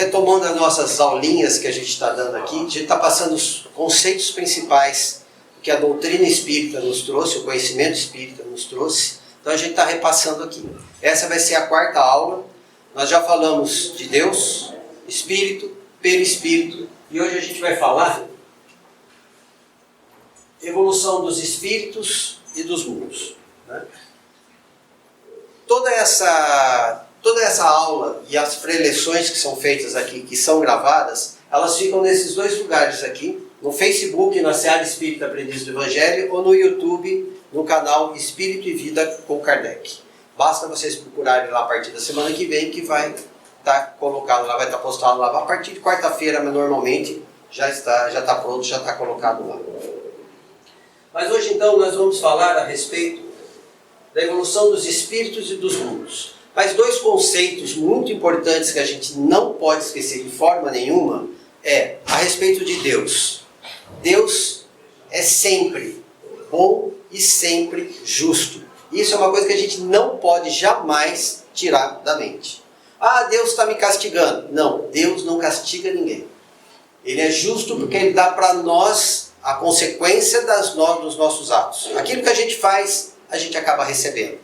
retomando as nossas aulinhas que a gente está dando aqui, a gente está passando os conceitos principais que a doutrina espírita nos trouxe, o conhecimento espírita nos trouxe. Então a gente está repassando aqui. Essa vai ser a quarta aula. Nós já falamos de Deus, Espírito, Perispírito, e hoje a gente vai falar evolução dos espíritos e dos mundos, né? Toda essa aula e as preleções que são feitas aqui, que são gravadas, elas ficam nesses dois lugares aqui, no Facebook, na Seara Espírita Aprendiz do Evangelho, ou no YouTube, no canal Espírito e Vida com Kardec. Basta vocês procurarem lá a partir da semana que vem, que vai estar colocado lá, vai estar postado lá. A partir de quarta-feira, mas normalmente já está pronto, já está colocado lá. Mas hoje então nós vamos falar a respeito da evolução dos espíritos e dos mundos. Mas dois conceitos muito importantes que a gente não pode esquecer de forma nenhuma é a respeito de Deus. Deus é sempre bom e sempre justo. Isso é uma coisa que a gente não pode jamais tirar da mente. Ah, Deus está me castigando. Não, Deus não castiga ninguém. Ele é justo porque Ele dá para nós a consequência dos nossos atos. Aquilo que a gente faz, a gente acaba recebendo.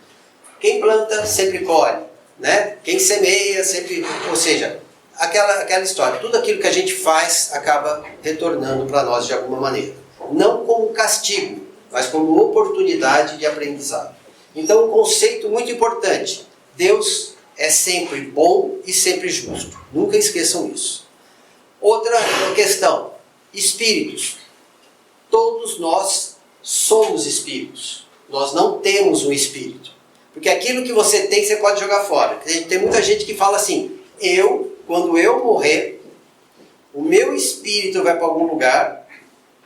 Quem planta, sempre colhe, né? Quem semeia, sempre... Ou seja, aquela história. Tudo aquilo que a gente faz acaba retornando para nós de alguma maneira. Não como castigo, mas como oportunidade de aprendizado. Então, um conceito muito importante. Deus é sempre bom e sempre justo. Nunca esqueçam isso. Outra questão. Espíritos. Todos nós somos espíritos. Nós não temos um espírito. Porque aquilo que você tem, você pode jogar fora. Tem muita gente que fala assim, quando eu morrer, o meu espírito vai para algum lugar,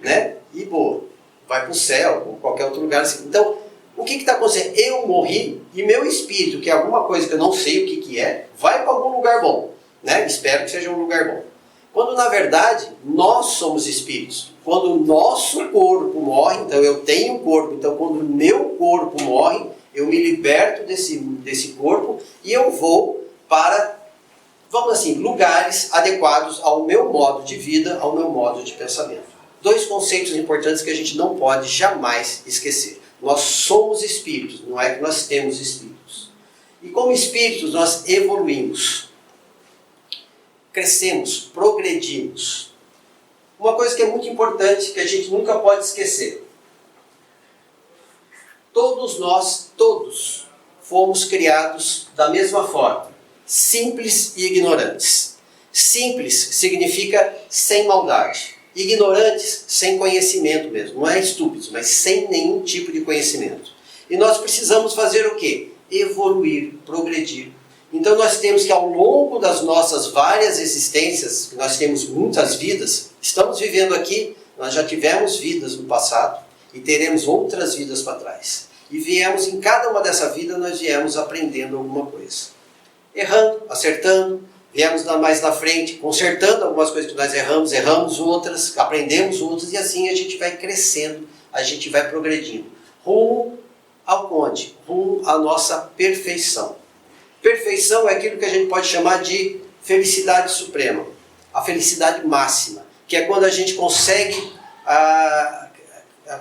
né? E boa, vai para o céu, ou qualquer outro lugar assim. Então, o que está acontecendo? Eu morri e meu espírito, que é alguma coisa que eu não sei o que é, vai para algum lugar bom, né? Espero que seja um lugar bom. Quando na verdade, nós somos espíritos. Quando o nosso corpo morre, então eu tenho um corpo, então quando o meu corpo morre, eu me liberto desse corpo e eu vou para, vamos assim, lugares adequados ao meu modo de vida, ao meu modo de pensamento. Dois conceitos importantes que a gente não pode jamais esquecer. Nós somos espíritos, não é que nós temos espíritos. E como espíritos nós evoluímos, crescemos, progredimos. Uma coisa que é muito importante, que a gente nunca pode esquecer. Todos nós, fomos criados da mesma forma, simples e ignorantes. Simples significa sem maldade. Ignorantes, sem conhecimento mesmo. Não é estúpidos, mas sem nenhum tipo de conhecimento. E nós precisamos fazer o quê? Evoluir, progredir. Então nós temos que ao longo das nossas várias existências, que nós temos muitas vidas, estamos vivendo aqui, nós já tivemos vidas no passado e teremos outras vidas para trás. E viemos, em cada uma dessa vida, nós viemos aprendendo alguma coisa. Errando, acertando, viemos mais na frente, consertando algumas coisas que nós erramos outras, aprendemos outras, e assim a gente vai crescendo, a gente vai progredindo. Rumo ao onde? Rumo à nossa perfeição. Perfeição é aquilo que a gente pode chamar de felicidade suprema, a felicidade máxima, que é quando a gente consegue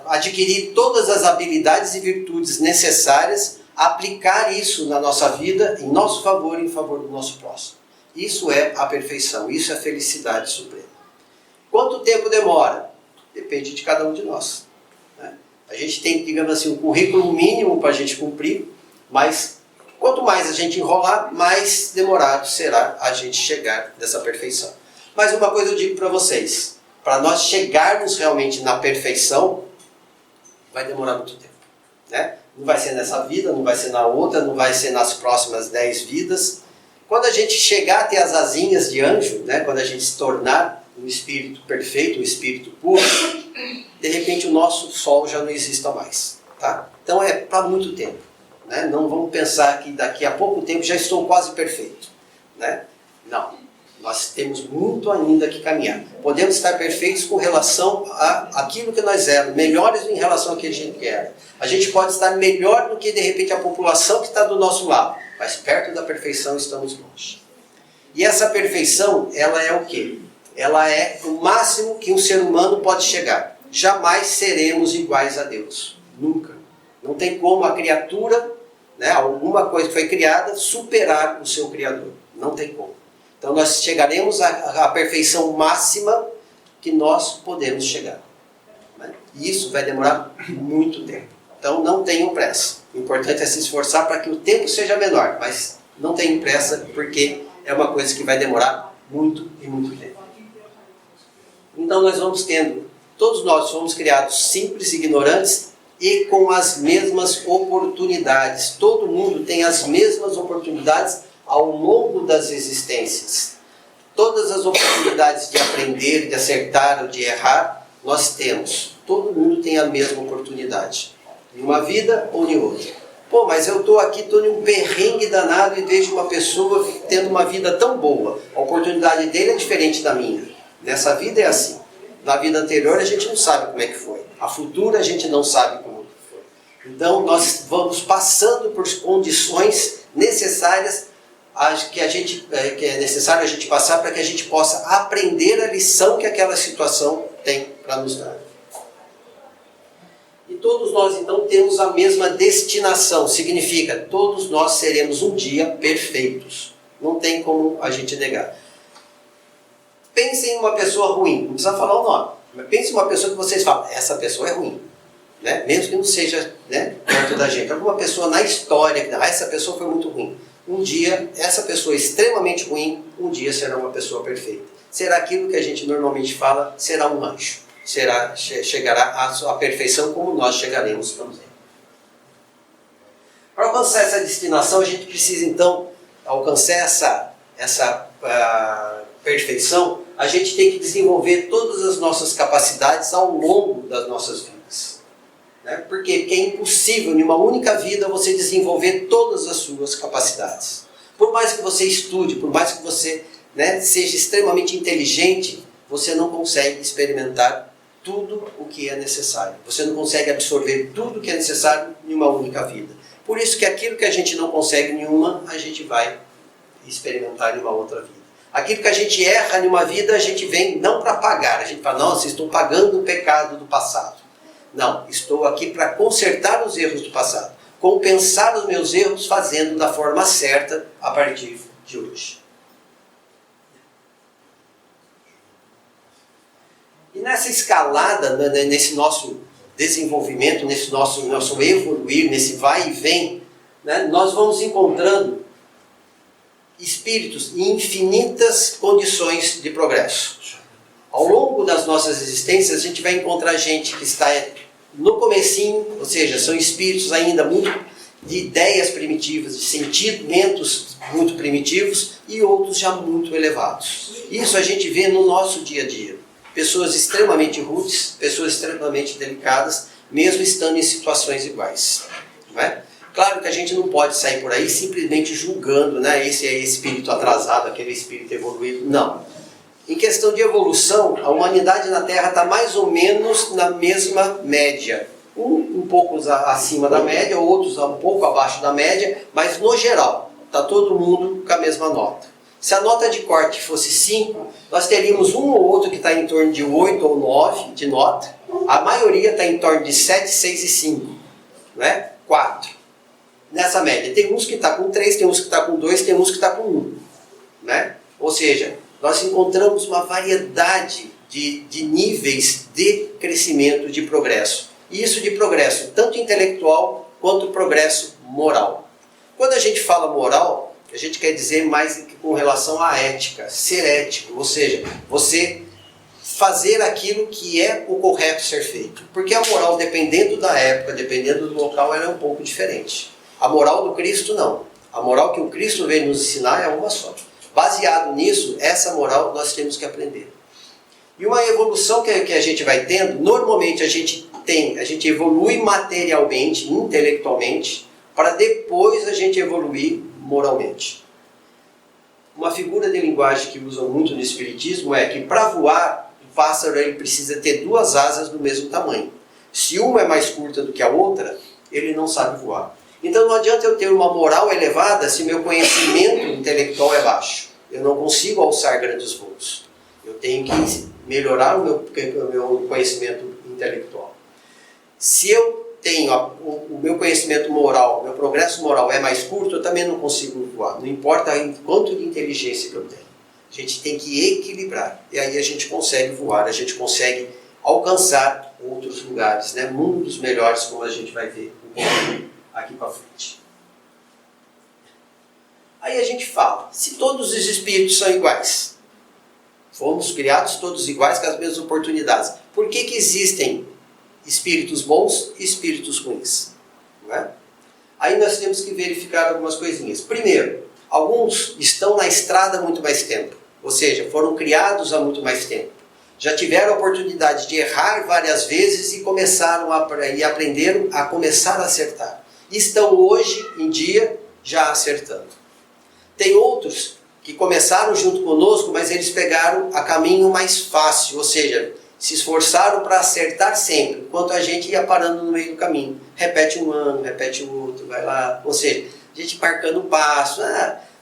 adquirir todas as habilidades e virtudes necessárias, aplicar isso na nossa vida, em nosso favor e em favor do nosso próximo. Isso é a perfeição, isso é a felicidade suprema. Quanto tempo demora? Depende de cada um de nós, né? A gente tem, digamos assim, um currículo mínimo para a gente cumprir, mas quanto mais a gente enrolar, mais demorado será a gente chegar nessa perfeição. Mas uma coisa eu digo para vocês, para nós chegarmos realmente na perfeição, vai demorar muito tempo, né? Não vai ser nessa vida, não vai ser na outra, não vai ser nas próximas 10 vidas. Quando a gente chegar a ter as asinhas de anjo, né? Quando a gente se tornar um espírito perfeito, um espírito puro, de repente o nosso sol já não exista mais, tá? Então é para muito tempo, né? Não vamos pensar que daqui a pouco tempo já estou quase perfeito, né? Não. Nós temos muito ainda que caminhar. Podemos estar perfeitos com relação àquilo que nós éramos, melhores em relação ao que a gente era. A gente pode estar melhor do que, de repente, a população que está do nosso lado, mas perto da perfeição estamos longe. E essa perfeição, ela é o quê? Ela é o máximo que um ser humano pode chegar. Jamais seremos iguais a Deus. Nunca. Não tem como a criatura, né, alguma coisa que foi criada, superar o seu Criador. Não tem como. Então nós chegaremos à perfeição máxima que nós podemos chegar. Né? E isso vai demorar muito tempo. Então não tenham pressa. O importante é se esforçar para que o tempo seja menor. Mas não tenham pressa porque é uma coisa que vai demorar muito e muito tempo. Então nós vamos tendo, todos nós fomos criados simples e ignorantes e com as mesmas oportunidades. Todo mundo tem as mesmas oportunidades ao longo das existências. Todas as oportunidades de aprender, de acertar ou de errar, nós temos. Todo mundo tem a mesma oportunidade. Em uma vida ou em outra. Pô, mas eu estou aqui, estou em um perrengue danado e vejo uma pessoa tendo uma vida tão boa. A oportunidade dele é diferente da minha. Nessa vida é assim. Na vida anterior a gente não sabe como é que foi. A futura a gente não sabe como foi. Então nós vamos passando por condições necessárias que é necessário a gente passar para que a gente possa aprender a lição que aquela situação tem para nos dar. E todos nós então temos a mesma destinação. Significa, todos nós seremos um dia perfeitos. Não tem como a gente negar. Pense em uma pessoa ruim, não precisa falar o nome, mas pense em uma pessoa que vocês falam, essa pessoa é ruim, né? Mesmo que não seja, né, perto da gente. Alguma pessoa na história, que essa pessoa foi muito ruim. Um dia, essa pessoa extremamente ruim, um dia será uma pessoa perfeita. Será aquilo que a gente normalmente fala, será um anjo. Chegará à perfeição como nós chegaremos também. Para alcançar essa destinação, a gente precisa então alcançar essa perfeição, a gente tem que desenvolver todas as nossas capacidades ao longo das nossas vidas. Né? Por quê? Porque é impossível, em uma única vida, você desenvolver todas as suas capacidades. Por mais que você estude, por mais que você, né, seja extremamente inteligente, você não consegue experimentar tudo o que é necessário. Você não consegue absorver tudo o que é necessário em uma única vida. Por isso que aquilo que a gente não consegue em uma, a gente vai experimentar em uma outra vida. Aquilo que a gente erra em uma vida, a gente vem não para pagar. A gente fala, nossa, estou pagando o pecado do passado. Não, estou aqui para consertar os erros do passado. Compensar os meus erros fazendo da forma certa a partir de hoje. E nessa escalada, nesse nosso desenvolvimento, nesse nosso evoluir, nesse vai e vem, né, nós vamos encontrando espíritos em infinitas condições de progresso. Ao longo das nossas existências, a gente vai encontrar gente que está no comecinho, ou seja, são espíritos ainda muito de ideias primitivas, de sentimentos muito primitivos, e outros já muito elevados. Isso a gente vê no nosso dia a dia. Pessoas extremamente rudes, pessoas extremamente delicadas, mesmo estando em situações iguais. Não é? Claro que a gente não pode sair por aí simplesmente julgando, né? Esse é espírito atrasado, aquele espírito evoluído. Não. Em questão de evolução, a humanidade na Terra está mais ou menos na mesma média. Um pouco acima da média, outros um pouco abaixo da média, mas no geral, está todo mundo com a mesma nota. Se a nota de corte fosse 5, nós teríamos um ou outro que está em torno de 8 ou 9 de nota. A maioria está em torno de 7, 6 e 5. Né? 4. Nessa média. Tem uns que estão com 3, tem uns que estão com 2, tem uns que estão com 1. Né? Ou seja, nós encontramos uma variedade de níveis de crescimento, de progresso. E isso de progresso, tanto intelectual quanto progresso moral. Quando a gente fala moral, a gente quer dizer mais com relação à ética, ser ético, ou seja, você fazer aquilo que é o correto ser feito. Porque a moral, dependendo da época, dependendo do local, ela é um pouco diferente. A moral do Cristo, não. A moral que o Cristo veio nos ensinar é uma só. Baseado nisso, essa moral nós temos que aprender. E uma evolução que a gente vai tendo, normalmente a gente evolui materialmente, intelectualmente, para depois a gente evoluir moralmente. Uma figura de linguagem que usam muito no Espiritismo é que para voar, o pássaro ele precisa ter 2 asas do mesmo tamanho. Se uma é mais curta do que a outra, ele não sabe voar. Então não adianta eu ter uma moral elevada se meu conhecimento intelectual é baixo. eu não consigo alçar grandes voos. Eu tenho que melhorar o meu conhecimento intelectual. Se eu tenho o meu conhecimento moral, o meu progresso moral é mais curto, eu também não consigo voar. Não importa o quanto de inteligência que eu tenho. A gente tem que equilibrar. E aí a gente consegue voar, a gente consegue alcançar outros lugares, né? Mundos melhores, como a gente vai ver um pouquinho aqui para frente. Aí a gente fala, se todos os espíritos são iguais, fomos criados todos iguais com as mesmas oportunidades, por que existem espíritos bons e espíritos ruins? Não é? Aí nós temos que verificar algumas coisinhas. Primeiro, alguns estão na estrada há muito mais tempo, ou seja, foram criados há muito mais tempo. Já tiveram a oportunidade de errar várias vezes e aprenderam a começar a acertar. E estão hoje em dia já acertando. Tem outros que começaram junto conosco, mas eles pegaram a caminho mais fácil, ou seja, se esforçaram para acertar sempre, enquanto a gente ia parando no meio do caminho. Repete um ano, repete o outro, vai lá. Ou seja, a gente marcando o passo.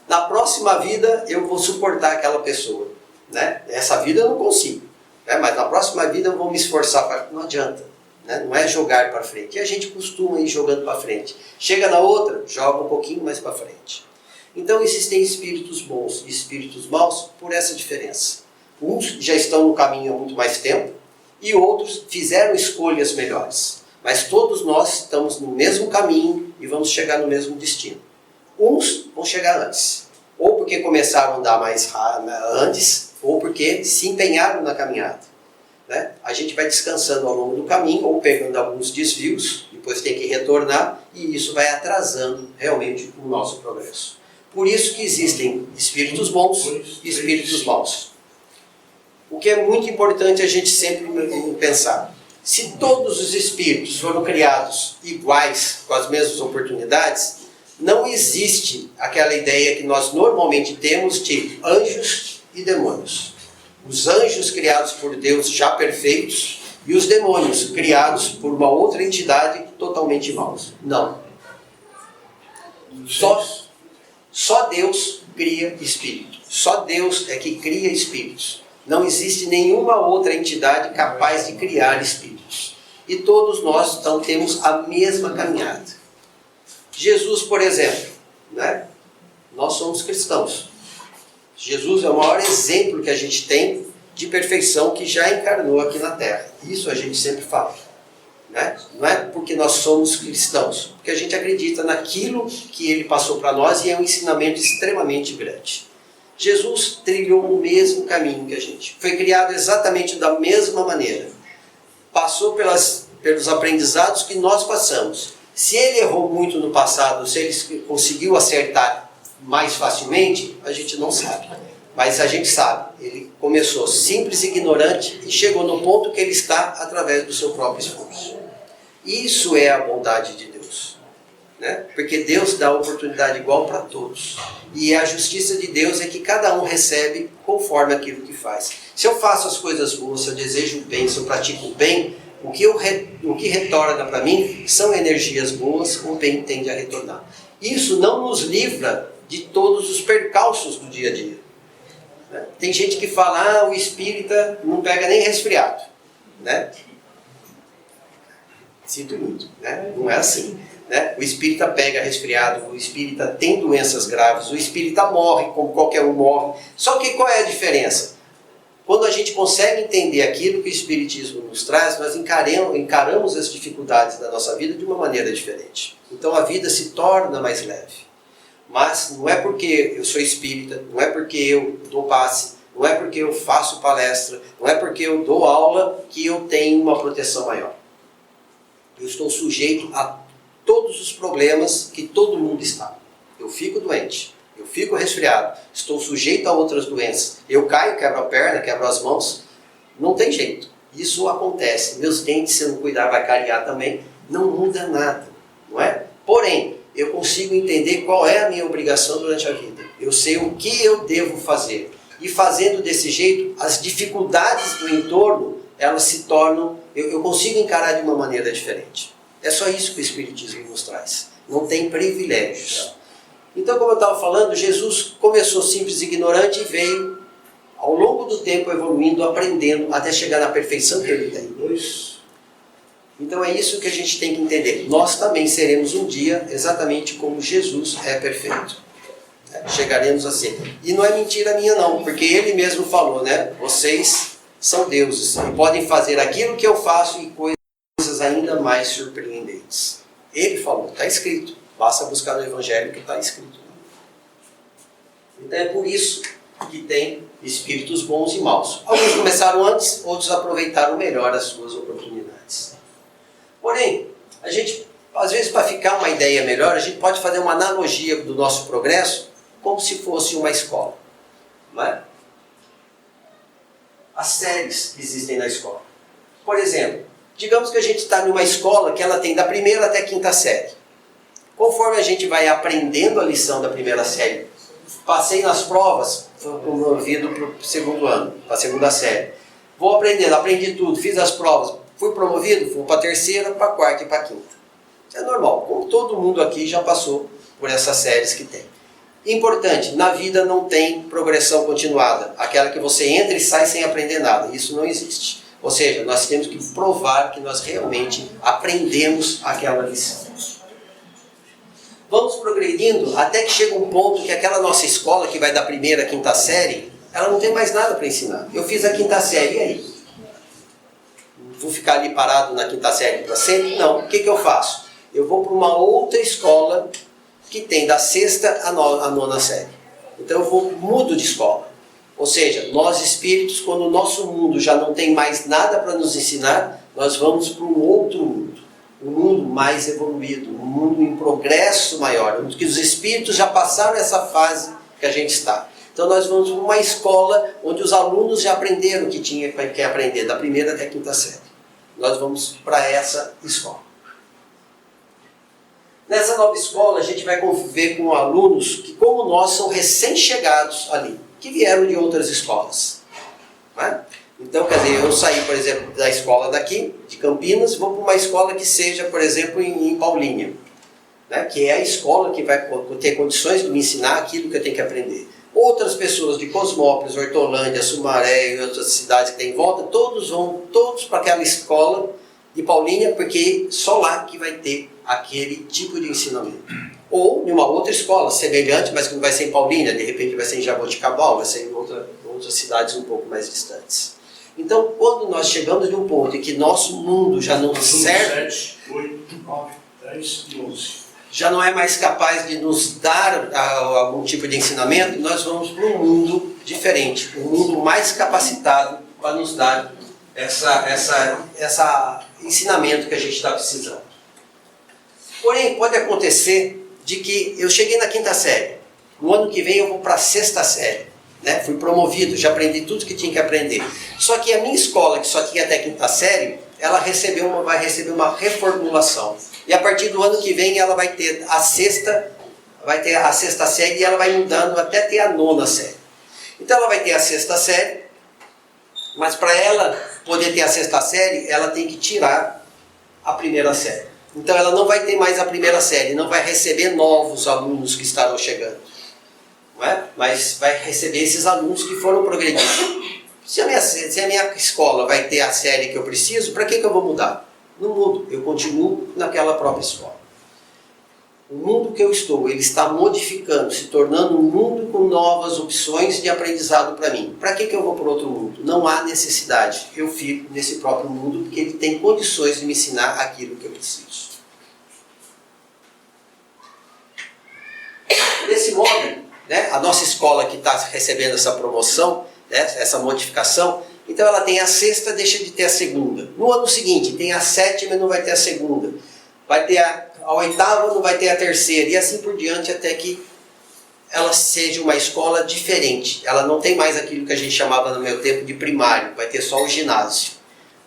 Na próxima vida eu vou suportar aquela pessoa. Né? Essa vida eu não consigo. Né? Mas na próxima vida eu vou me esforçar. Não adianta. Né? Não é jogar para frente. E a gente costuma ir jogando para frente. Chega na outra, joga um pouquinho mais para frente. Então existem espíritos bons e espíritos maus por essa diferença. Uns já estão no caminho há muito mais tempo e outros fizeram escolhas melhores. Mas todos nós estamos no mesmo caminho e vamos chegar no mesmo destino. Uns vão chegar antes, ou porque começaram a andar mais antes, ou porque se empenharam na caminhada. Né? A gente vai descansando ao longo do caminho, ou pegando alguns desvios, depois tem que retornar, e isso vai atrasando realmente o nosso progresso. Por isso que existem espíritos bons e espíritos maus. O que é muito importante a gente sempre pensar. Se todos os espíritos foram criados iguais, com as mesmas oportunidades, não existe aquela ideia que nós normalmente temos de anjos e demônios. Os anjos criados por Deus já perfeitos e os demônios criados por uma outra entidade totalmente maus. Não. Só Deus cria espíritos. Só Deus é que cria espíritos. Não existe nenhuma outra entidade capaz de criar espíritos. E todos nós então temos a mesma caminhada. Jesus, por exemplo, né? Nós somos cristãos. Jesus é o maior exemplo que a gente tem de perfeição que já encarnou aqui na Terra. Isso a gente sempre fala. Né? Não é porque nós somos cristãos, porque a gente acredita naquilo que ele passou para nós e é um ensinamento extremamente grande. Jesus trilhou o mesmo caminho que a gente. Foi criado exatamente da mesma maneira. Passou pelos aprendizados que nós passamos. Se ele errou muito no passado, se ele conseguiu acertar mais facilmente, a gente não sabe. Mas a gente sabe, ele começou simples e ignorante e chegou no ponto que ele está através do seu próprio esforço. Isso é a bondade de Deus. Né? Porque Deus dá oportunidade igual para todos. E a justiça de Deus é que cada um recebe conforme aquilo que faz. Se eu faço as coisas boas, se eu desejo o bem, se eu pratico o bem, o que retorna para mim são energias boas, o bem tende a retornar. Isso não nos livra de todos os percalços do dia a dia. Né? Tem gente que fala, o espírita não pega nem resfriado. Né? Sinto muito, né? Não é assim. Né? O espírita pega resfriado, o espírita tem doenças graves, o espírita morre como qualquer um morre. Só que qual é a diferença? Quando a gente consegue entender aquilo que o Espiritismo nos traz, nós encaramos as dificuldades da nossa vida de uma maneira diferente. Então a vida se torna mais leve. Mas não é porque eu sou espírita, não é porque eu dou passe, não é porque eu faço palestra, não é porque eu dou aula que eu tenho uma proteção maior. Eu estou sujeito a todos os problemas que todo mundo está. Eu fico doente. Eu fico resfriado, estou sujeito a outras doenças. Eu caio, quebro a perna, quebro as mãos. Não tem jeito. Isso acontece. Meus dentes, se eu não cuidar, vai cariar também. Não muda nada, não é? Porém, eu consigo entender qual é a minha obrigação durante a vida. Eu sei o que eu devo fazer. E fazendo desse jeito, as dificuldades do entorno, elas se tornam... Eu consigo encarar de uma maneira diferente. É só isso que o Espiritismo nos traz. Não tem privilégios. Então, como eu estava falando, Jesus começou simples e ignorante e veio, ao longo do tempo, evoluindo, aprendendo, até chegar na perfeição que ele tem. Então é isso que a gente tem que entender. Nós também seremos um dia exatamente como Jesus é perfeito. Chegaremos assim. E não é mentira minha não, porque ele mesmo falou, né? Vocês são deuses e podem fazer aquilo que eu faço e coisas ainda mais surpreendentes. Ele falou, está escrito. Basta buscar no Evangelho que está escrito. Então é por isso que tem espíritos bons e maus. Alguns começaram antes, outros aproveitaram melhor as suas oportunidades. Porém, a gente, às vezes, para ficar uma ideia melhor, a gente pode fazer uma analogia do nosso progresso como se fosse uma escola. Não é? As séries que existem na escola. Por exemplo, digamos que a gente está numa escola que ela tem da primeira até a quinta série. Conforme a gente vai aprendendo a lição da primeira série, passei nas provas, fui promovido para o segundo ano, para a segunda série. Vou aprendendo, aprendi tudo, fiz as provas, fui promovido, fui para a terceira, para a quarta e para a quinta. É normal, como todo mundo aqui já passou por essas séries que tem. Importante, na vida não tem progressão continuada, aquela que você entra e sai sem aprender nada, isso não existe. Ou seja, nós temos que provar que nós realmente aprendemos aquela lição. Vamos progredindo até que chega um ponto que aquela nossa escola, que vai da primeira à quinta série, ela não tem mais nada para ensinar. Eu fiz a quinta série, e aí? Vou ficar ali parado na quinta série para sempre? Não. O que eu faço? Eu vou para uma outra escola que tem da sexta à nona série. Então eu mudo de escola. Ou seja, nós espíritos, quando o nosso mundo já não tem mais nada para nos ensinar, nós vamos para um outro mundo. Um mundo mais evoluído, um mundo em progresso maior, que os espíritos já passaram essa fase que a gente está. Então nós vamos para uma escola onde os alunos já aprenderam o que tinha que aprender, da primeira até a quinta série. Nós vamos para essa escola. Nessa nova escola a gente vai conviver com alunos que, como nós, são recém-chegados ali, que vieram de outras escolas. Não é? Então, quer dizer, eu saí, por exemplo, da escola daqui, de Campinas, vou para uma escola que seja, por exemplo, em Paulínia, né? Que é a escola que vai ter condições de me ensinar aquilo que eu tenho que aprender. Outras pessoas de Cosmópolis, Hortolândia, Sumaré e outras cidades que tem em volta, todos vão para aquela escola de Paulínia, porque só lá que vai ter aquele tipo de ensinamento. Ou em uma outra escola, semelhante, mas que não vai ser em Paulínia, de repente vai ser em Jaboticabal, vai ser em outras cidades um pouco mais distantes. Então, quando nós chegamos de um ponto em que nosso mundo já não serve, 7, 8, 9, 10 e 11. Já não é mais capaz de nos dar algum tipo de ensinamento, nós vamos para um mundo diferente, um mundo mais capacitado para nos dar essa ensinamento que a gente está precisando. Porém, pode acontecer de que eu cheguei na quinta série, no ano que vem eu vou para a sexta série. Né? Fui promovido, já aprendi tudo que tinha que aprender. Só que a minha escola, que só tinha até a quinta série, ela vai receber uma reformulação. E a partir do ano que vem ela vai ter a sexta série e ela vai mudando até ter a nona série. Então ela vai ter a sexta série, mas para ela poder ter a sexta série, ela tem que tirar a primeira série. Então ela não vai ter mais a primeira série, não vai receber novos alunos que estarão chegando. Não é? Mas vai receber esses alunos que foram progredindo. Se a minha escola vai ter a série que eu preciso, para que eu vou mudar? Não mudo, eu continuo naquela própria escola. O mundo que eu estou, ele está modificando, se tornando um mundo com novas opções de aprendizado para mim. Para que eu vou para outro mundo? Não há necessidade. Eu fico nesse próprio mundo porque ele tem condições de me ensinar aquilo que eu preciso. Desse modo, né, a nossa escola que está recebendo essa promoção, né, essa modificação, então ela tem a sexta, deixa de ter a segunda. No ano seguinte, tem a sétima e não vai ter a segunda. Vai ter a oitava, não vai ter a terceira. E assim por diante, até que ela seja uma escola diferente. Ela não tem mais aquilo que a gente chamava no meu tempo de primário. Vai ter só o ginásio.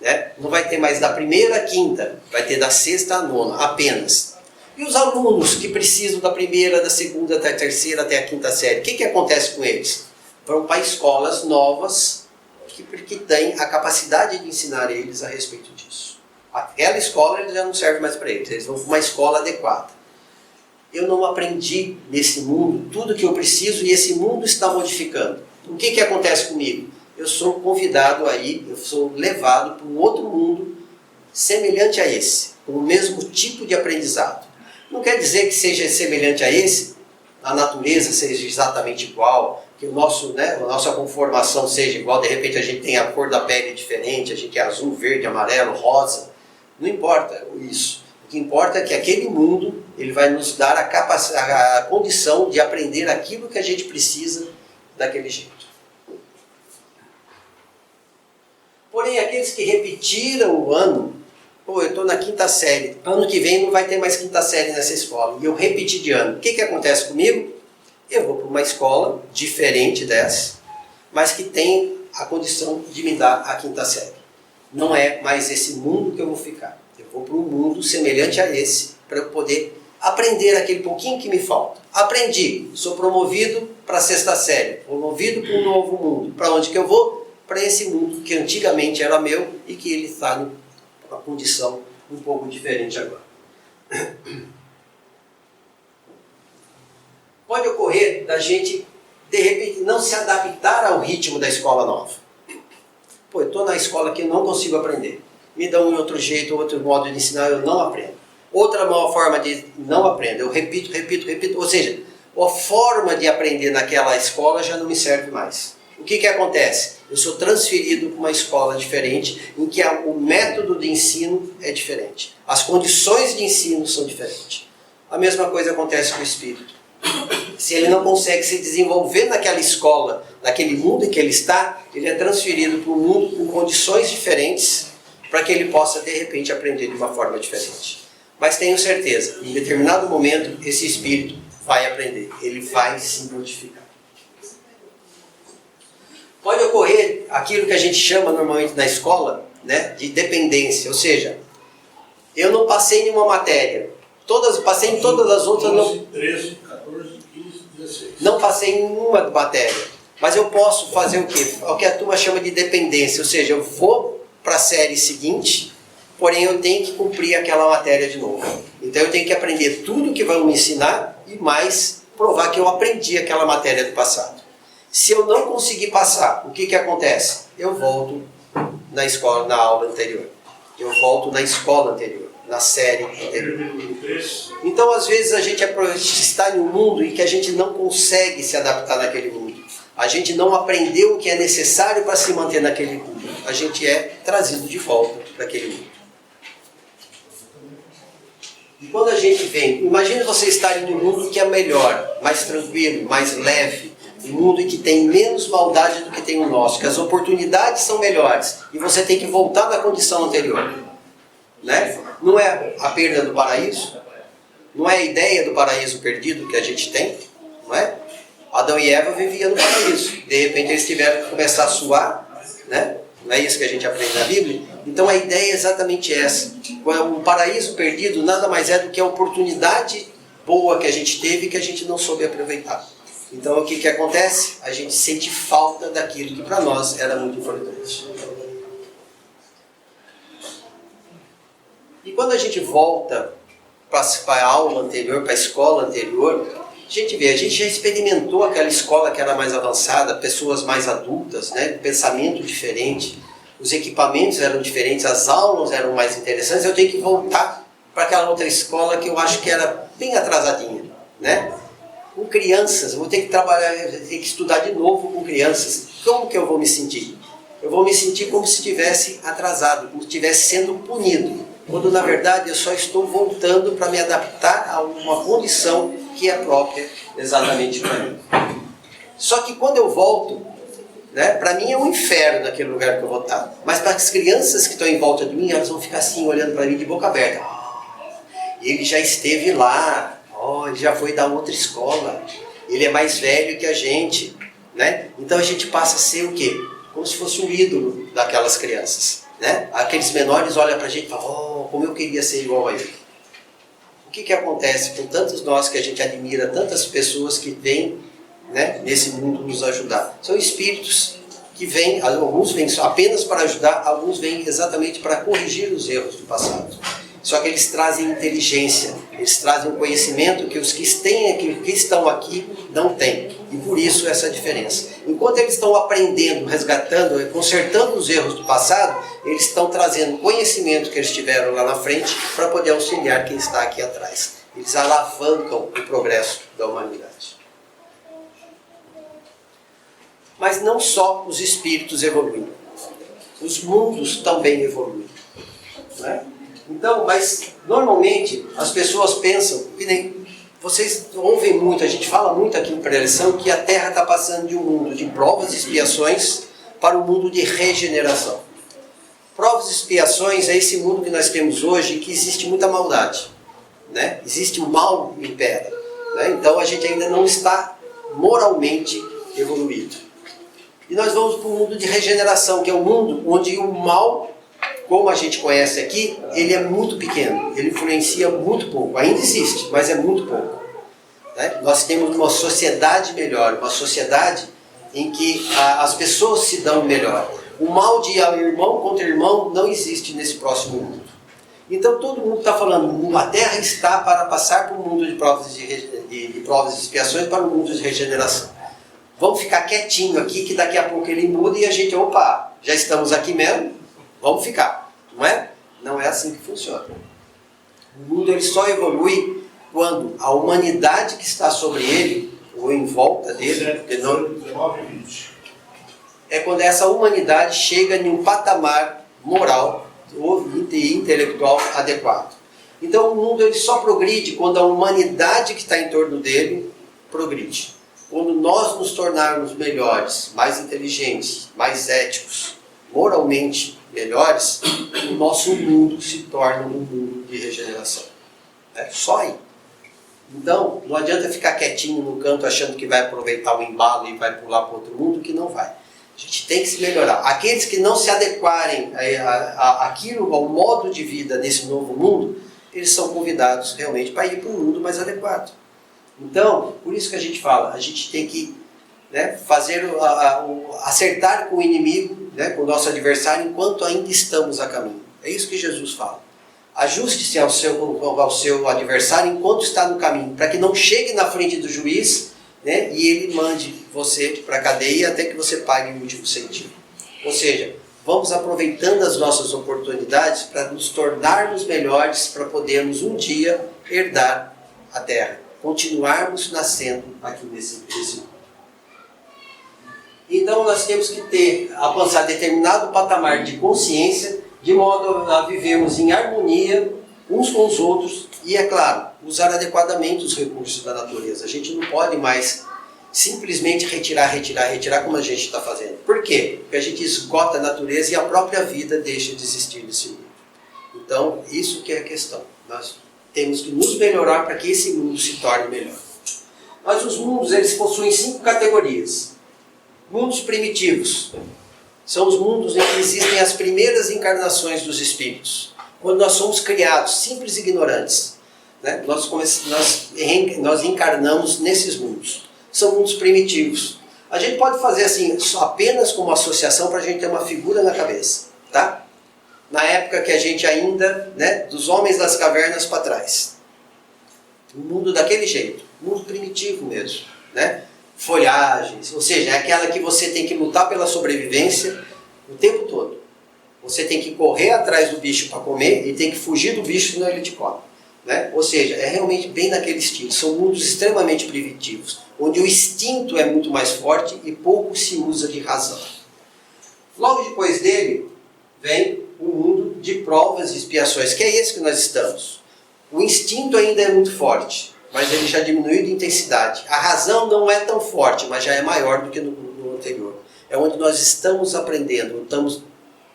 Né? Não vai ter mais da primeira à quinta. Vai ter da sexta à nona, apenas. E os alunos que precisam da primeira, da segunda, da terceira até a quinta série, o que acontece com eles? Vão para escolas novas que têm a capacidade de ensinar eles a respeito disso. Aquela escola já não serve mais para eles, eles vão para uma escola adequada. eu não aprendi nesse mundo tudo que eu preciso e esse mundo está modificando. O que acontece comigo? Eu sou convidado aí, eu sou levado para um outro mundo semelhante a esse, com o mesmo tipo de aprendizado. Não quer dizer que seja semelhante a esse, a natureza seja exatamente igual, que a nossa conformação seja igual, de repente a gente tem a cor da pele diferente, a gente é azul, verde, amarelo, rosa. Não importa isso. O que importa é que aquele mundo ele vai nos dar a condição de aprender aquilo que a gente precisa daquele jeito. Porém, aqueles que repetiram o ano, eu estou na 5ª série, ano que vem não vai ter mais 5ª série nessa escola, e eu repeti de ano. O que acontece comigo? Eu vou para uma escola diferente dessa, mas que tem a condição de me dar a 5ª série. Não é mais esse mundo que eu vou ficar. Eu vou para um mundo semelhante a esse, para eu poder aprender aquele pouquinho que me falta. Aprendi, sou promovido para a 6ª série, promovido para um novo mundo. Para onde que eu vou? Para esse mundo que antigamente era meu e que ele está numa condição um pouco diferente agora. Pode ocorrer da gente, de repente, não se adaptar ao ritmo da escola nova. Eu estou na escola que eu não consigo aprender. Me dão um outro jeito, outro modo de ensinar, eu não aprendo. Outra forma de não aprendo, eu repito. Ou seja, a forma de aprender naquela escola já não me serve mais. O que acontece? Eu sou transferido para uma escola diferente, em que o método de ensino é diferente. As condições de ensino são diferentes. A mesma coisa acontece com o espírito. Se ele não consegue se desenvolver naquela escola, naquele mundo em que ele está, ele é transferido para um mundo com condições diferentes, para que ele possa, de repente, aprender de uma forma diferente. Mas tenho certeza, em determinado momento, esse espírito vai aprender, ele vai se modificar. Pode ocorrer aquilo que a gente chama normalmente na escola, de dependência, ou seja, eu não passei em uma matéria, passei em todas as outras... 12, 13, 14, 15, 16. Não passei em uma matéria, mas eu posso fazer o quê? O que a turma chama de dependência, ou seja, eu vou para a série seguinte, porém eu tenho que cumprir aquela matéria de novo. Então eu tenho que aprender tudo que vão me ensinar e mais provar que eu aprendi aquela matéria do passado. Se eu não conseguir passar, o que acontece? Eu volto na escola, na aula anterior. Eu volto na escola anterior, na série anterior. Então, às vezes, a gente está em um mundo em que a gente não consegue se adaptar naquele mundo. A gente não aprendeu o que é necessário para se manter naquele mundo. A gente é trazido de volta para aquele mundo. E quando a gente vem, imagine você estar em um mundo que é melhor, mais tranquilo, mais leve, um mundo em que tem menos maldade do que tem o nosso, que as oportunidades são melhores, e você tem que voltar na condição anterior. Não é a perda do paraíso? Não é a ideia do paraíso perdido que a gente tem? Não é? Adão e Eva viviam no paraíso. De repente eles tiveram que começar a suar, Não é isso que a gente aprende na Bíblia? Então a ideia é exatamente essa. O paraíso perdido nada mais é do que a oportunidade boa que a gente teve e que a gente não soube aproveitar. Então o que acontece? A gente sente falta daquilo que para nós era muito importante. E quando a gente volta para a aula anterior, para a escola anterior, a gente já experimentou aquela escola que era mais avançada, pessoas mais adultas, pensamento diferente, os equipamentos eram diferentes, as aulas eram mais interessantes. Eu tenho que voltar para aquela outra escola que eu acho que era bem atrasadinha, Com crianças, eu vou ter que trabalhar, ter que estudar de novo com crianças. Como que eu vou me sentir? Eu vou me sentir como se estivesse atrasado, como se estivesse sendo punido, quando na verdade eu só estou voltando para me adaptar a uma condição que é própria exatamente para mim. Só que quando eu volto, para mim é um inferno naquele lugar que eu vou estar. Mas para as crianças que estão em volta de mim, elas vão ficar assim, olhando para mim de boca aberta. Ele já esteve lá, ele já foi da outra escola, ele é mais velho que a gente. Então a gente passa a ser o quê? Como se fosse um ídolo daquelas crianças. Aqueles menores olham para a gente e falam, como eu queria ser igual a ele. O que acontece com tantos nós que a gente admira, tantas pessoas que vêm nesse mundo nos ajudar? São espíritos que vêm, alguns vêm apenas para ajudar, alguns vêm exatamente para corrigir os erros do passado. Só que eles trazem inteligência, eles trazem um conhecimento que os que estão aqui não têm. E por isso essa diferença. Enquanto eles estão aprendendo, resgatando, consertando os erros do passado, eles estão trazendo conhecimento que eles tiveram lá na frente para poder auxiliar quem está aqui atrás. Eles alavancam o progresso da humanidade. Mas não só os espíritos evoluem, os mundos também evoluem. Né? Então, mas normalmente as pessoas pensam, que nem vocês ouvem muito, a gente fala muito aqui em preleção que a Terra está passando de um mundo de provas e expiações para um mundo de regeneração. Provas e expiações é esse mundo que nós temos hoje, que existe muita maldade, né? Existe o mal impera, né? Então a gente ainda não está moralmente evoluído. E nós vamos para um mundo de regeneração, que é um mundo onde o mal, como a gente conhece aqui, ele é muito pequeno, ele influencia muito pouco. Ainda existe, mas é muito pouco. Né? Nós temos uma sociedade melhor, uma sociedade em que as pessoas se dão melhor. O mal de irmão contra irmão não existe nesse próximo mundo. Então todo mundo está falando, a Terra está para passar por um mundo de provas e expiações para um mundo de regeneração. Vamos ficar quietinho aqui, que daqui a pouco ele muda e a gente, opa, já estamos aqui mesmo, vamos ficar, não é? Não é assim que funciona. O mundo ele só evolui quando a humanidade que está sobre ele, ou em volta dele, é quando essa humanidade chega em um patamar moral ou intelectual adequado. Então o mundo ele só progride quando a humanidade que está em torno dele progride. Quando nós nos tornarmos melhores, mais inteligentes, mais éticos, moralmente melhores, o nosso mundo se torna um mundo de regeneração. É só aí. Então, não adianta ficar quietinho no canto achando que vai aproveitar o embalo e vai pular para outro mundo, que não vai. A gente tem que se melhorar. Aqueles que não se adequarem àquilo, ao modo de vida nesse novo mundo, eles são convidados realmente para ir para um mundo mais adequado. Então, por isso que a gente fala, a gente tem que, né, acertar com o inimigo, né, com o nosso adversário, enquanto ainda estamos a caminho. É isso que Jesus fala. Ajuste-se ao seu adversário enquanto está no caminho, para que não chegue na frente do juiz, né, e ele mande você para a cadeia até que você pague o último centavo. Ou seja, vamos aproveitando as nossas oportunidades para nos tornarmos melhores, para podermos um dia herdar a terra. Continuarmos nascendo aqui nesse mundo. Então nós temos que alcançar determinado patamar de consciência, de modo a vivermos em harmonia uns com os outros e, é claro, usar adequadamente os recursos da natureza. A gente não pode mais simplesmente retirar como a gente está fazendo. Por quê? Porque a gente esgota a natureza e a própria vida deixa de existir nesse mundo. Então, isso que é a questão. Nós temos que nos melhorar para que esse mundo se torne melhor. Mas os mundos, eles possuem 5 categorias. Mundos primitivos. São os mundos em que existem as primeiras encarnações dos espíritos. Quando nós somos criados, simples e ignorantes, né? Nós encarnamos nesses mundos. São mundos primitivos. A gente pode fazer assim, apenas como associação, para a gente ter uma figura na cabeça. Tá? Na época que a gente ainda, né, dos homens das cavernas para trás. Um mundo daquele jeito, mundo primitivo mesmo, né? Folhagens, ou seja, é aquela que você tem que lutar pela sobrevivência o tempo todo. Você tem que correr atrás do bicho para comer e tem que fugir do bicho senão ele te come. Né? Ou seja, é realmente bem naquele estilo. São mundos extremamente primitivos, onde o instinto é muito mais forte e pouco se usa de razão. Logo depois dele, vem o mundo de provas e expiações, que é esse que nós estamos. O instinto ainda é muito forte, mas ele já diminuiu de intensidade. A razão não é tão forte, mas já é maior do que no anterior. É onde nós estamos aprendendo, estamos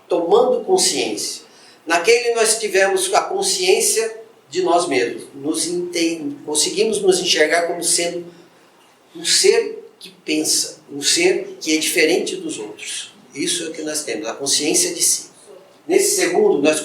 tomando consciência. Naquele nós tivemos a consciência de nós mesmos. Conseguimos nos enxergar como sendo um ser que pensa, um ser que é diferente dos outros. Isso é o que nós temos, a consciência de si. Nesse segundo, nós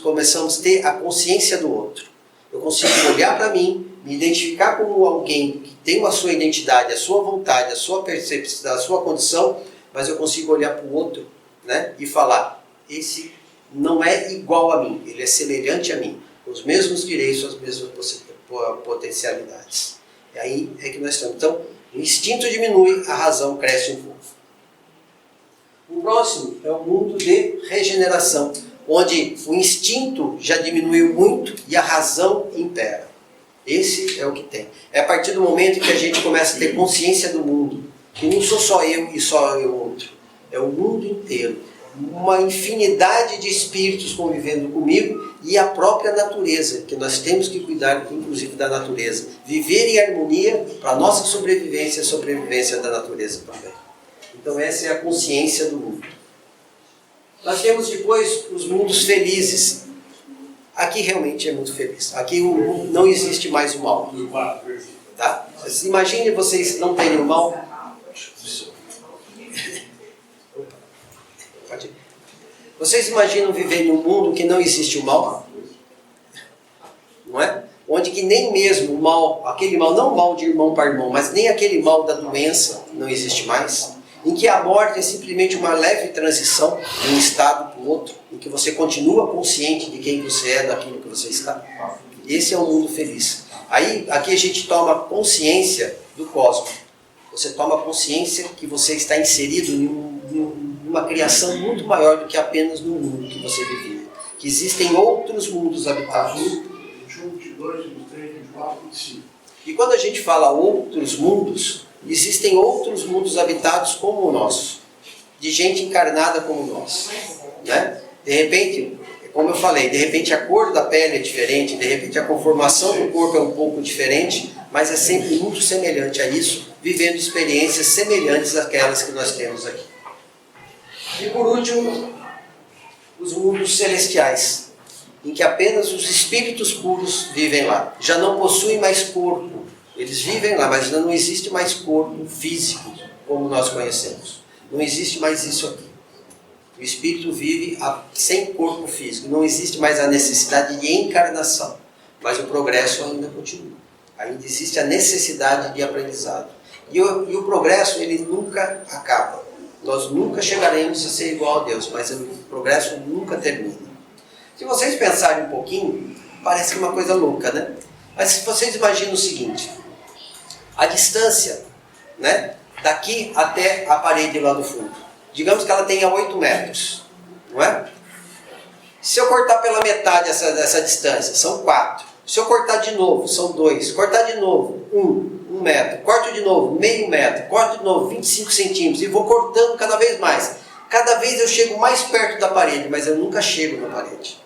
começamos a ter a consciência do outro. Eu consigo olhar para mim, me identificar como alguém que tem a sua identidade, a sua vontade, a sua percepção, a sua condição, mas eu consigo olhar para o outro, né, e falar, esse não é igual a mim, ele é semelhante a mim. os mesmos direitos, as mesmas potencialidades. E aí é que nós estamos. Então, o instinto diminui, a razão cresce um pouco. O próximo é o mundo de regeneração, onde o instinto já diminuiu muito e a razão impera. Esse é o que tem. É a partir do momento que a gente começa a ter consciência do mundo, que não sou só eu e só eu outro, é o mundo inteiro. Uma infinidade de espíritos convivendo comigo e a própria natureza, que nós temos que cuidar, inclusive, da natureza. Viver em harmonia para a nossa sobrevivência e a sobrevivência da natureza também. Então essa é a consciência do mundo. Nós temos depois os mundos felizes. Aqui realmente é muito feliz. Aqui não existe mais o mal. Tá? Imagine vocês não terem o mal. Vocês imaginam viver em um mundo que não existe o mal? Não é? Onde que nem mesmo o mal, aquele mal, não o mal de irmão para irmão, mas nem aquele mal da doença não existe mais. Em que a morte é simplesmente uma leve transição de um estado para o outro, em que você continua consciente de quem você é, daquilo que você está. Esse é um mundo feliz. Aí, aqui a gente toma consciência do cosmos. Você toma consciência que você está inserido numa criação muito maior do que apenas no mundo que você vivia. Que existem outros mundos habitados. 21, 22, 23, 24, 25. E quando a gente fala outros mundos, existem outros mundos habitados como o nosso, de gente encarnada como nós, né? De repente, como eu falei, de repente a cor da pele é diferente, de repente a conformação do corpo é um pouco diferente, mas é sempre muito semelhante a isso, vivendo experiências semelhantes àquelas que nós temos aqui. E por último, os mundos celestiais, em que apenas os espíritos puros vivem lá, já não possuem mais corpo. Eles vivem lá, mas não existe mais corpo físico como nós conhecemos. Não existe mais isso aqui. O espírito vive sem corpo físico. Não existe mais a necessidade de encarnação. Mas o progresso ainda continua. Ainda existe a necessidade de aprendizado. E o progresso, ele nunca acaba. Nós nunca chegaremos a ser igual a Deus, mas o progresso nunca termina. Se vocês pensarem um pouquinho, parece uma coisa louca, né? Mas se vocês imaginam o seguinte: a distância, né, daqui até a parede lá do fundo, digamos que ela tenha 8 metros, não é? Se eu cortar pela metade essa distância, são 4. Se eu cortar de novo, são 2. Cortar de novo, 1 metro. Corto de novo, meio metro. Corto de novo, 25 centímetros. E vou cortando cada vez mais. Cada vez eu chego mais perto da parede, mas eu nunca chego na parede.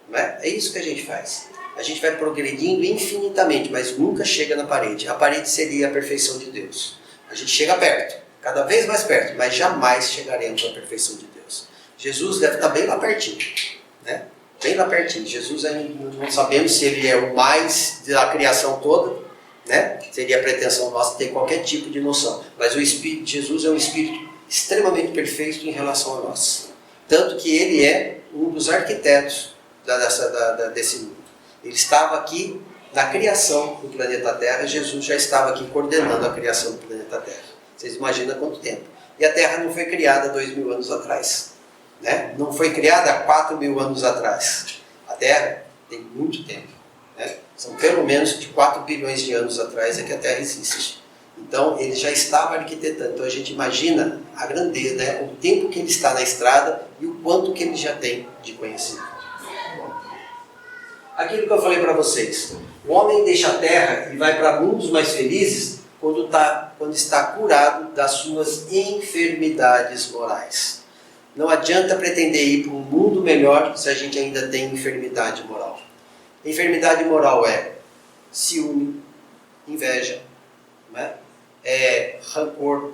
Não é? É isso que a gente faz. A gente vai progredindo infinitamente, mas nunca chega na parede. A parede seria a perfeição de Deus. A gente chega perto, cada vez mais perto, mas jamais chegaremos à perfeição de Deus. Jesus deve estar bem lá pertinho, né? Bem lá pertinho. Jesus, ainda não sabemos se ele é o mais da criação toda, né? Seria a pretensão nossa ter qualquer tipo de noção. Mas o Espírito de Jesus é um Espírito extremamente perfeito em relação a nós. Tanto que ele é um dos arquitetos desse mundo. Ele estava aqui na criação do planeta Terra. Jesus já estava aqui coordenando a criação do planeta Terra. Vocês imaginam quanto tempo? E a Terra não foi criada 2.000 anos atrás, né? Não foi criada há 4.000 anos atrás. A Terra tem muito tempo, né? São pelo menos de 4 bilhões de anos atrás é que a Terra existe. Então ele já estava arquitetando. Então a gente imagina a grandeza, né? O tempo que ele está na estrada e o quanto que ele já tem de conhecimento. Aquilo que eu falei para vocês, o homem deixa a terra e vai para mundos mais felizes quando está curado das suas enfermidades morais. Não adianta pretender ir para um mundo melhor se a gente ainda tem enfermidade moral. Enfermidade moral é ciúme, inveja, né? Rancor,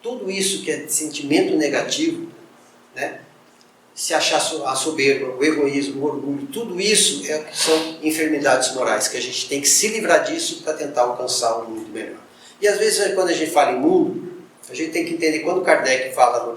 tudo isso que é sentimento negativo, né? Se achar a soberba, o egoísmo, o orgulho, tudo isso são enfermidades morais, que a gente tem que se livrar disso para tentar alcançar um mundo melhor. E às vezes, quando a gente fala em mundo, a gente tem que entender, quando Kardec fala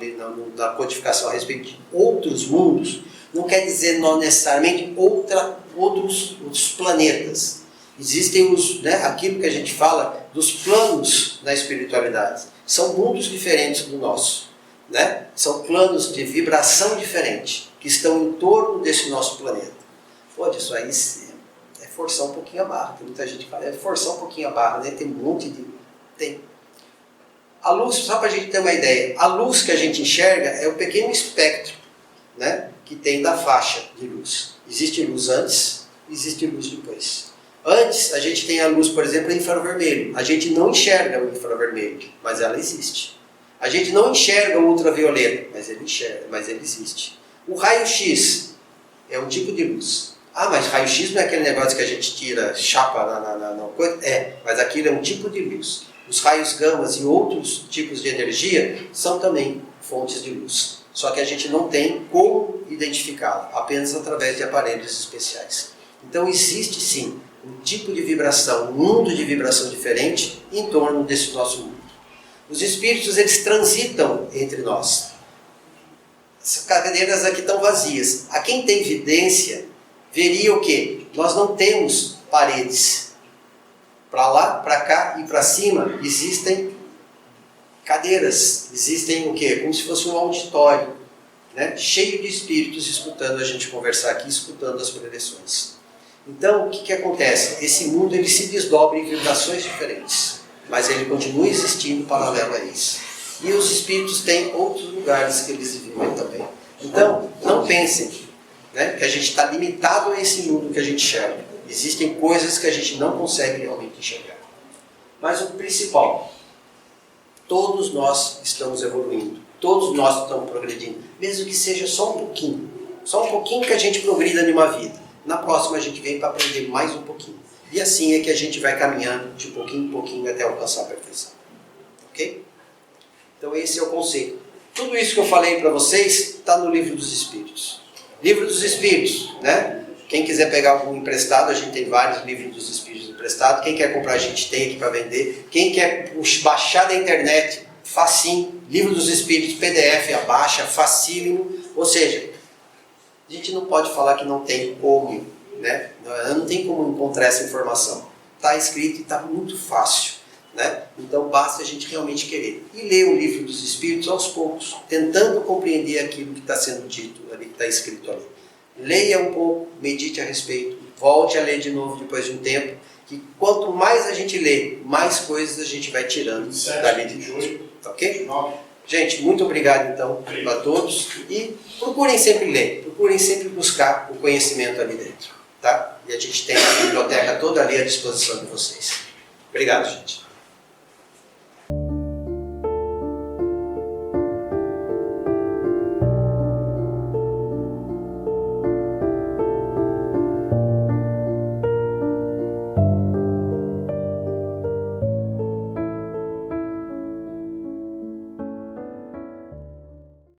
na codificação a respeito de outros mundos, não quer dizer não necessariamente outros planetas. Existem aquilo que a gente fala dos planos na espiritualidade. São mundos diferentes do nosso. Né? São planos de vibração diferente que estão em torno desse nosso planeta. Pô, isso aí é forçar um pouquinho a barra. Tem muita gente que fala, é forçar um pouquinho a barra, né? Tem um monte de... Tem. A luz, só para a gente ter uma ideia, a luz que a gente enxerga é o pequeno espectro, né, que tem da faixa de luz. Existe luz antes, existe luz depois. Antes, a gente tem a luz, por exemplo, infravermelho. A gente não enxerga o infravermelho, mas ela existe. A gente não enxerga o ultravioleta, mas ele existe. O raio-x é um tipo de luz. Ah, mas raio-x não é aquele negócio que a gente tira chapa na coisa? É, mas aquilo é um tipo de luz. Os raios gamas e outros tipos de energia são também fontes de luz. Só que a gente não tem como identificá-la, apenas através de aparelhos especiais. Então existe sim um tipo de vibração, um mundo de vibração diferente em torno desse nosso mundo. Os espíritos, eles transitam entre nós. Essas cadeiras aqui estão vazias. A quem tem vidência, veria o quê? Nós não temos paredes. Para lá, para cá e para cima existem cadeiras. Existem o quê? Como se fosse um auditório, né? Cheio de espíritos escutando a gente conversar aqui, escutando as preleções. Então, o que acontece? Esse mundo ele se desdobra em vibrações diferentes, mas ele continua existindo paralelo a isso. E os espíritos têm outros lugares que eles vivem também. Então, não pensem, né, que a gente está limitado a esse mundo que a gente enxerga. Existem coisas que a gente não consegue realmente enxergar. Mas o principal, todos nós estamos evoluindo, todos nós estamos progredindo, mesmo que seja só um pouquinho que a gente progrida em uma vida. Na próxima a gente vem para aprender mais um pouquinho. E assim é que a gente vai caminhando de pouquinho em pouquinho até alcançar a perfeição. Ok? Então esse é o conceito. Tudo isso que eu falei para vocês está no Livro dos Espíritos. Livro dos Espíritos, né? Quem quiser pegar algum emprestado, a gente tem vários livros dos Espíritos emprestados. Quem quer comprar, a gente tem aqui para vender. Quem quer baixar da internet, facinho. Livro dos Espíritos, PDF, abaixa, facílimo. Ou seja, a gente não pode falar que não tem como, né? Não tem como encontrar essa informação. Está escrito e está muito fácil, né? Então basta a gente realmente querer. E ler o Livro dos Espíritos aos poucos, tentando compreender aquilo que está sendo dito ali, que está escrito ali. Leia um pouco, medite a respeito, volte a ler de novo depois de um tempo, que quanto mais a gente lê, mais coisas a gente vai tirando dali de dentro. Tá ok? Gente, muito obrigado então a todos e procurem sempre ler, procurem sempre buscar o conhecimento ali dentro, tá? E a gente tem a biblioteca toda ali à disposição de vocês. Obrigado, gente.